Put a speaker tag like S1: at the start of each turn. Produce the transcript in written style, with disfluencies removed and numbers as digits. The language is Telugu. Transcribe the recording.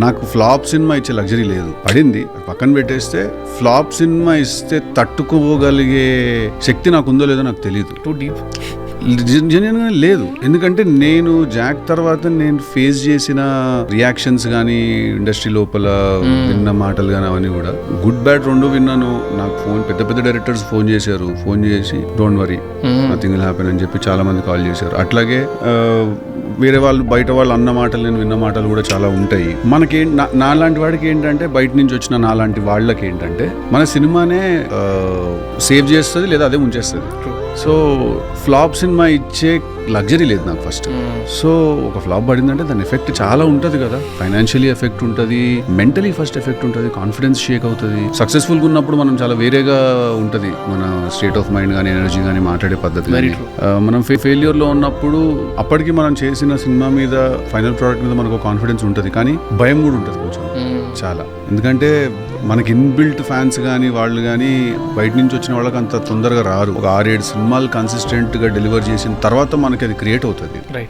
S1: నాకు ఫ్లాప్ సినిమా ఇచ్చే లగ్జరీ లేదు. పడింది పక్కన పెట్టేస్తే, ఫ్లాప్ సినిమా ఇస్తే తట్టుకోగలిగే శక్తి నాకు ఉందో లేదో నాకు తెలియదు.
S2: టూ డీప్
S1: జెన్యున్గా లేదు. ఎందుకంటే నేను జాక్ తర్వాత నేను ఫేస్ చేసిన రియాక్షన్స్ కానీ, ఇండస్ట్రీ లోపల విన్న మాటలు కానీ, అవన్నీ కూడా గుడ్ బ్యాడ్ రెండు విన్నాను. నాకు పెద్ద పెద్ద డైరెక్టర్స్ ఫోన్ చేశారు, ఫోన్ చేసి don't worry nothing will happen అని చెప్పి చాలా మంది కాల్ చేశారు. అట్లాగే వేరే వాళ్ళు బయట వాళ్ళు అన్న మాటలు నేను విన్న మాటలు కూడా చాలా ఉంటాయి. మనకి నాలాంటి వాడికి ఏంటంటే, బయట నుంచి వచ్చిన నాలాంటి వాళ్ళకి ఏంటంటే, మన సినిమానే సేవ్ చేస్తుంది లేదా అదే ఉంచేస్తుంది. సో ఫ్లాప్ సినిమా ఇచ్చే లగ్జరీ లేదు నాకు ఫస్ట్. సో ఒక ఫ్లాప్ పడిందంటే దాని ఎఫెక్ట్ చాలా ఉంటుంది కదా. ఫైనాన్షియలీ ఎఫెక్ట్ ఉంటుంది, మెంటలీ ఫస్ట్ ఎఫెక్ట్ ఉంటుంది, కాన్ఫిడెన్స్ షేక్ అవుతుంది. సక్సెస్ఫుల్గా ఉన్నప్పుడు మనం చాలా వేరేగా ఉంటుంది మన స్టేట్ ఆఫ్ మైండ్ కానీ, ఎనర్జీ కానీ, మాట్లాడే పద్ధతి కానీ. మనం ఫెయిల్యూర్లో ఉన్నప్పుడు అప్పటికి మనం చేసిన సినిమా మీద, ఫైనల్ ప్రోడక్ట్ మీద మనకు కాన్ఫిడెన్స్ ఉంటుంది, కానీ భయం కూడా ఉంటుంది కొంచెం చాలా. ఎందుకంటే మనకి ఇన్బిల్ట్ ఫ్యాన్స్ కానీ, వాళ్ళు కానీ బయట నుంచి వచ్చిన వాళ్ళకి అంత తొందరగా రారు. ఒక 6-7 సినిమాలు కన్సిస్టెంట్ గా డెలివర్ చేసిన తర్వాత మనకి అది క్రియేట్ అవుతుంది.